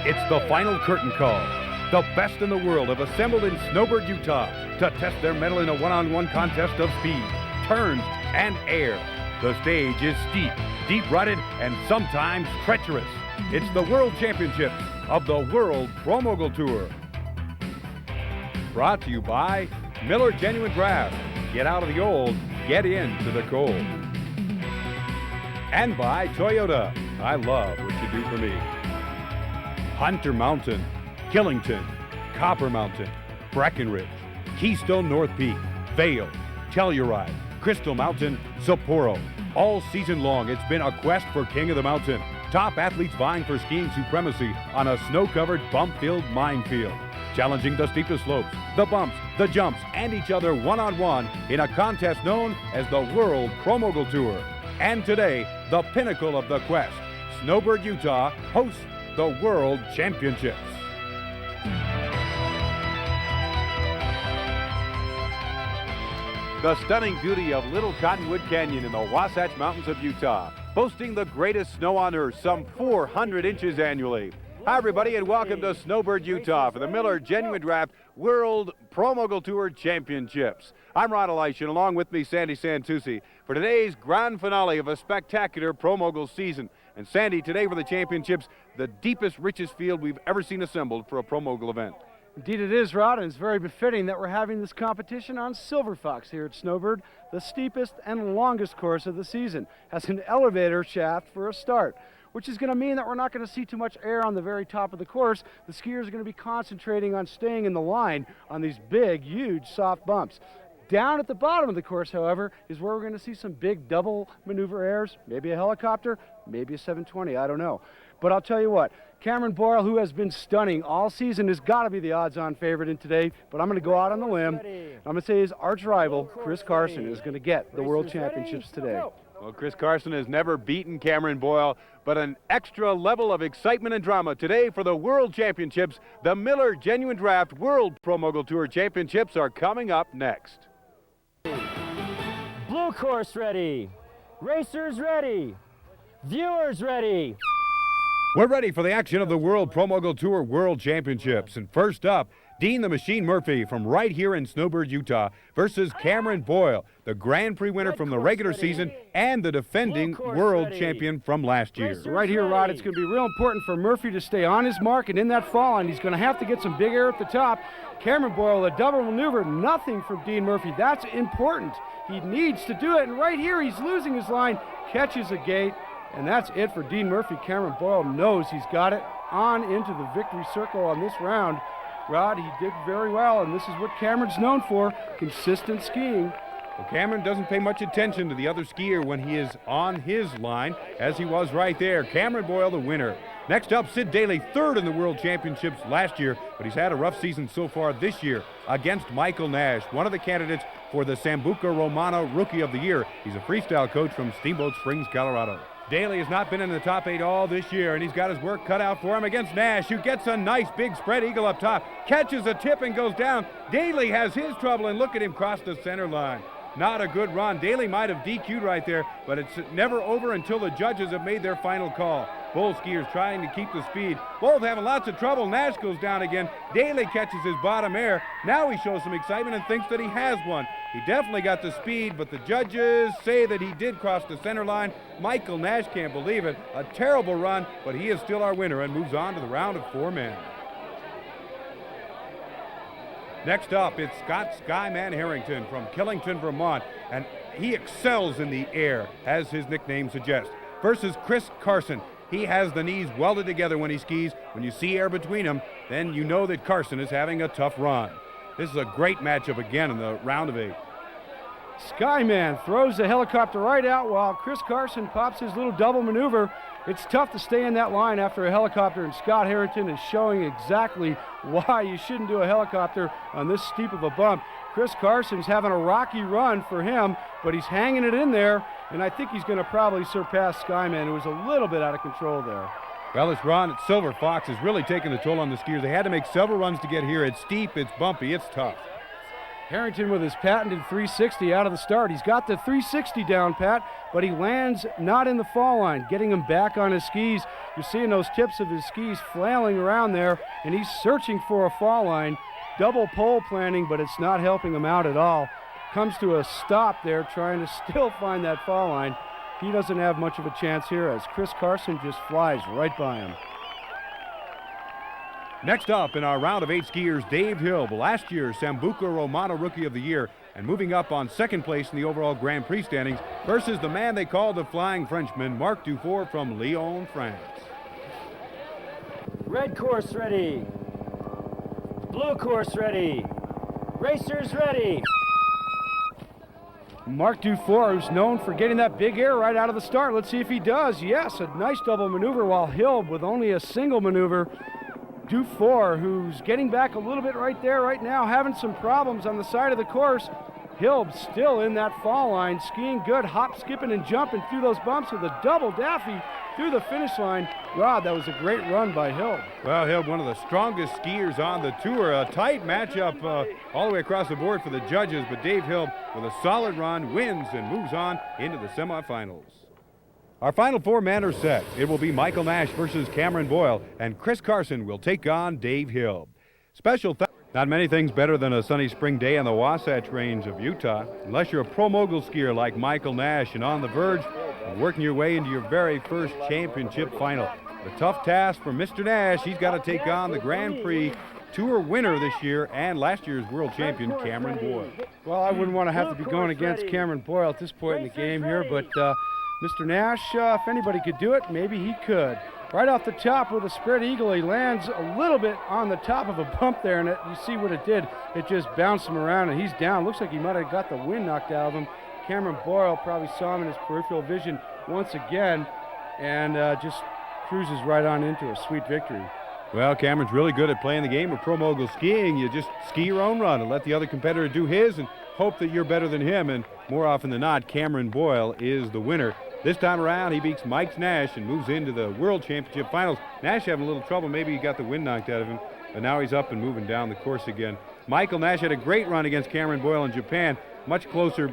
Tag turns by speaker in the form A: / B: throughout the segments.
A: It's the final curtain call. The best in the world have assembled in Snowbird, Utah to test their mettle in a one-on-one contest of speed, turns, and air. The stage is steep, deep-rutted, and sometimes treacherous. It's the World Championships of the World Pro Mogul Tour. Brought to you by Miller Genuine Draft. Get out of the old, get into the cold. And by Toyota. I love what you do for me. Hunter Mountain, Killington, Copper Mountain, Breckenridge, Keystone North Peak, Vail, Telluride, Crystal Mountain, Sapporo. All season long, it's been a quest for King of the Mountain. Top athletes vying for skiing supremacy on a snow-covered, bump-filled minefield. Challenging the steepest slopes, the bumps, the jumps, and each other one-on-one in a contest known as the World Pro Mogul Tour. And today, the pinnacle of the quest, Snowbird, Utah, hosts the World Championships. The stunning beauty of Little Cottonwood Canyon in the Wasatch Mountains of Utah, boasting the greatest snow on Earth, some 400 inches annually. Hi, everybody, and welcome to Snowbird, Utah for the Miller Genuine Draft World Pro Mogul Tour Championships. I'm Ron Elisha, and along with me, Sandy Santucci, for today's grand finale of a spectacular Pro Mogul season. And Sandy, today for the championships, the deepest, richest field we've ever seen assembled for a Pro Mogul event.
B: Indeed it is, Rod, and it's very befitting that we're having this competition on Silver Fox here at Snowbird. The steepest and longest course of the season has an elevator shaft for a start, which is going to mean that we're not going to see too much air on the very top of the course. The skiers are going to be concentrating on staying in the line on these big, huge, soft bumps. Down at the bottom of the course, however, is where we're going to see some big double maneuver airs, maybe a helicopter, maybe a 720, I don't know. But I'll tell you what, Cameron Boyle, who has been stunning all season, has got to be the odds-on favorite in today, but I'm going to go out on the limb. I'm going to say his arch rival, Chris Carson, is going to get the World Championships today.
A: Well, Chris Carson has never beaten Cameron Boyle, but an extra level of excitement and drama today for the World Championships. The Miller Genuine Draft World Pro Mogul Tour Championships are coming up next.
C: Blue course ready, racers ready, viewers ready.
A: We're ready for the action of the World Pro Mogul Tour World Championships. And first up, Dean the Machine Murphy from right here in Snowbird, Utah versus Cameron Boyle, the Grand Prix winner from the regular season and the defending world champion from last year.
B: Right here, Rod, it's going to be real important for Murphy to stay on his mark and in that fall line. He's going to have to get some big air at the top. Cameron Boyle, a double maneuver, nothing from Dean Murphy. That's important. He needs to do it, and right here he's losing his line, catches a gate, and that's it for Dean Murphy. Cameron Boyle knows he's got it on into the victory circle on this round. Rod, he did very well, and this is what Cameron's known for, consistent skiing.
A: Well, Cameron doesn't pay much attention to the other skier when he is on his line, as he was right there. Cameron Boyle, the winner. Next up, Sid Daly, third in the World Championships last year, but he's had a rough season so far this year against Michael Nash, one of the candidates for the Sambuca Romana Rookie of the Year. He's a freestyle coach from Steamboat Springs, Colorado. Daly has not been in the top 8 all this year, and he's got his work cut out for him against Nash, who gets a nice big spread eagle up top, catches a tip and goes down. Daly has his trouble, and look at him cross the center line. Not a good run. Daly might have DQ'd right there, but it's never over until the judges have made their final call. Both skiers trying to keep the speed. Both having lots of trouble. Nash goes down again. Daly catches his bottom air. Now he shows some excitement and thinks that he has one. He definitely got the speed, but the judges say that he did cross the center line. Michael Nash can't believe it. A terrible run, but he is still our winner and moves on to the round of 4 men. Next up, it's Scott Skyman Harrington from Killington, Vermont, and he excels in the air, as his nickname suggests, versus Chris Carson. He has the knees welded together when he skis. When you see air between them, then you know that Carson is having a tough run. This is a great matchup again in the round of 8.
B: Skyman throws the helicopter right out while Chris Carson pops his little double maneuver. It's tough to stay in that line after a helicopter, and Scott Harrington is showing exactly why you shouldn't do a helicopter on this steep of a bump. Chris Carson's having a rocky run for him, but he's hanging it in there, and I think he's going to probably surpass Skyman, who was a little bit out of control there.
A: Well, this run at Silver Fox has really taken the toll on the skiers. They had to make several runs to get here. It's steep, it's bumpy, it's tough.
B: Harrington with his patented 360 out of the start. He's got the 360 down, Pat, but he lands not in the fall line, getting him back on his skis. You're seeing those tips of his skis flailing around there, and he's searching for a fall line. Double pole planning, but it's not helping him out at all. Comes to a stop there, trying to still find that fall line. He doesn't have much of a chance here as Chris Carson just flies right by him.
A: Next up in our round of 8 skiers, Dave Hill, last year's Sambuca Romano Rookie of the Year, and moving up on second place in the overall Grand Prix standings versus the man they call the Flying Frenchman, Marc Dufour from Lyon, France.
C: Red course ready. Blue course ready. Racers ready.
B: Marc Dufour, who's known for getting that big air right out of the start. Let's see if he does. Yes, a nice double maneuver, while Hill with only a single maneuver. Dufour, who's getting back a little bit right there right now, having some problems on the side of the course. Hill still in that fall line, skiing good, hop, skipping, and jumping through those bumps with a double daffy through the finish line. Rod, that was a great run by Hill.
A: Well, Hill, one of the strongest skiers on the tour. A tight matchup all the way across the board for the judges, but Dave Hill with a solid run wins and moves on into the semifinals. Our final 4 men are set. It will be Michael Nash versus Cameron Boyle, and Chris Carson will take on Dave Hill. Special thanks. Not many things better than a sunny spring day on the Wasatch Range of Utah, unless you're a pro mogul skier like Michael Nash and on the verge of working your way into your very first championship final. The tough task for Mr. Nash. He's got to take on the Grand Prix Tour winner this year and last year's world champion, Cameron Boyle.
B: Well, I wouldn't want to have to be going against Cameron Boyle at this point in the game here, but Mr. Nash, if anybody could do it, maybe he could. Right off the top with a spread eagle, he lands a little bit on the top of a bump there, and you see what it did. It just bounced him around, and he's down. Looks like he might have got the wind knocked out of him. Cameron Boyle probably saw him in his peripheral vision once again, and just cruises right on into a sweet victory.
A: Well, Cameron's really good at playing the game of pro mogul skiing. You just ski your own run and let the other competitor do his and hope that you're better than him, and more often than not, Cameron Boyle is the winner. This time around, he beats Mike Nash and moves into the World Championship Finals. Nash having a little trouble. Maybe he got the wind knocked out of him, but now he's up and moving down the course again. Michael Nash had a great run against Cameron Boyle in Japan. Much closer,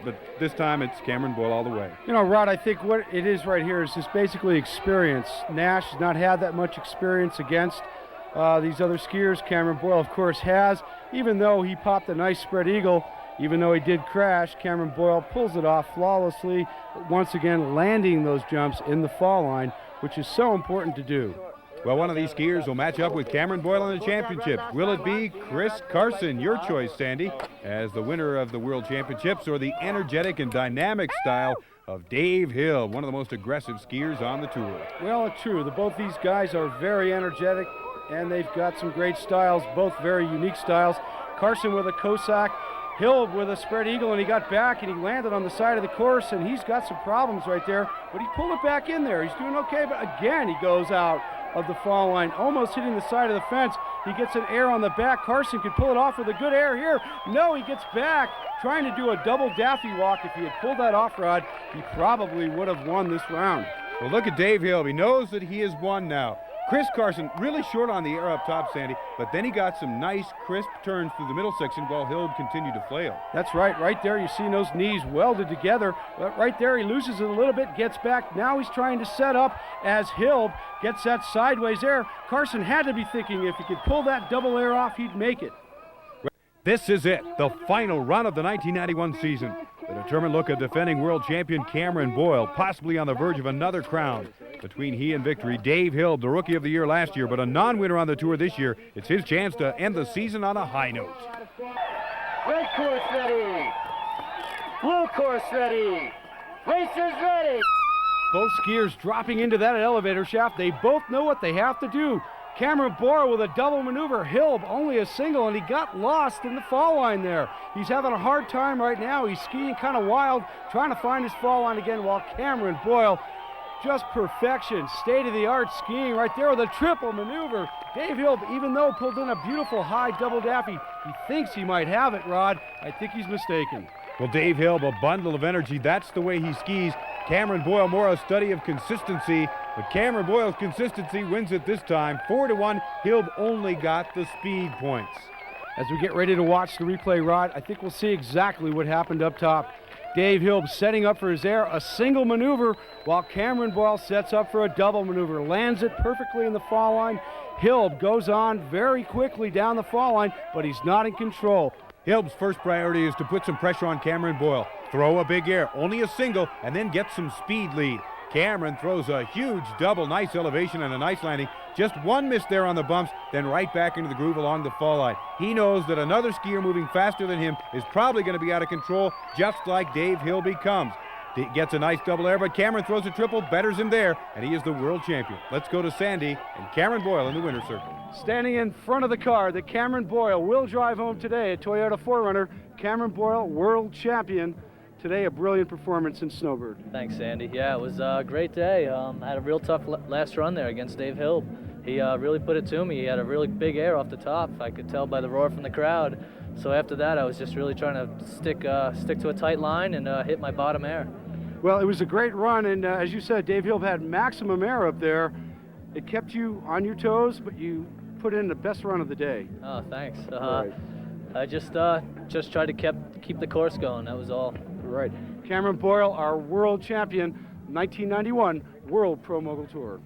A: but this time it's Cameron Boyle all the way.
B: You know, Rod, I think what it is right here is just basically experience. Nash has not had that much experience against these other skiers. Cameron Boyle, of course, has. Even though he popped a nice spread eagle, even though he did crash, Cameron Boyle pulls it off flawlessly, once again landing those jumps in the fall line, which is so important to do.
A: Well, one of these skiers will match up with Cameron Boyle in the championship. Will it be Chris Carson? Your choice, Sandy, as the winner of the World Championships, or the energetic and dynamic style of Dave Hill, one of the most aggressive skiers on the tour?
B: Well, true. Both these guys are very energetic, and they've got some great styles, both very unique styles. Carson with a Cossack, Hill with a spread eagle, and he got back and he landed on the side of the course, and he's got some problems right there, but he pulled it back in there. He's doing okay, but again, he goes out of the fall line, almost hitting the side of the fence. He gets an air on the back. Carson could pull it off with a good air here. No, he gets back, trying to do a double daffy walk. If he had pulled that off, Rod, he probably would have won this round.
A: Well, look at Dave Hill. He knows that he has won now. Chris Carson really short on the air up top, Sandy, but then he got some nice, crisp turns through the middle section while Hill continued to flail.
B: That's right. Right there, you see those knees welded together. But right there, he loses it a little bit, gets back. Now he's trying to set up as Hill gets that sideways air. Carson had to be thinking if he could pull that double air off, he'd make it.
A: This is it, the final run of the 1991 season. The determined look of defending world champion Cameron Boyle, possibly on the verge of another crown. Between he and victory, Dave Hill, the Rookie of the Year last year, but a non-winner on the tour this year. It's his chance to end the season on a high note.
C: Red course ready. Blue course ready. Racers ready.
B: Both skiers dropping into that elevator shaft. They both know what they have to do. Cameron Boyle with a double maneuver. Hill only a single, and he got lost in the fall line there. He's having a hard time right now. He's skiing kind of wild, trying to find his fall line again, while Cameron Boyle, just perfection, state-of-the-art skiing right there with a triple maneuver. Dave Hill, even though pulled in a beautiful high double daffy, he thinks he might have it, Rod. I think he's mistaken.
A: Well, Dave Hill, a bundle of energy. That's the way he skis. Cameron Boyle, more a study of consistency. But Cameron Boyle's consistency wins it this time. 4-1, Hill only got the speed points.
B: As we get ready to watch the replay, Rod, I think we'll see exactly what happened up top. Dave Hilb setting up for his air, a single maneuver, while Cameron Boyle sets up for a double maneuver, lands it perfectly in the fall line. Hilb goes on very quickly down the fall line, but he's not in control.
A: Hilb's first priority is to put some pressure on Cameron Boyle. Throw a big air, only a single, and then get some speed lead. Cameron throws a huge double, nice elevation and a nice landing. Just one miss there on the bumps, then right back into the groove along the fall line. He knows that another skier moving faster than him is probably going to be out of control, just like Dave Hill becomes. He gets a nice double air, but Cameron throws a triple, betters him there, and he is the world champion. Let's go to Sandy and Cameron Boyle in the winner's circle.
B: Standing in front of the car that Cameron Boyle will drive home today, a Toyota 4Runner. Cameron Boyle, world champion. Today, a brilliant performance in Snowbird.
D: Thanks, Sandy. Yeah, it was a great day. I had a real tough last run there against Dave Hill. He really put it to me. He had a really big air off the top. I could tell by the roar from the crowd. So after that, I was just really trying to stick to a tight line and hit my bottom air.
B: Well, it was a great run, and as you said, Dave Hill had maximum air up there. It kept you on your toes, but you put in the best run of the day.
D: Oh, thanks.
B: Right.
D: I just tried to keep the course going. That was all.
B: Right. Cameron Boyle, our world champion, 1991 World Pro Mogul Tour.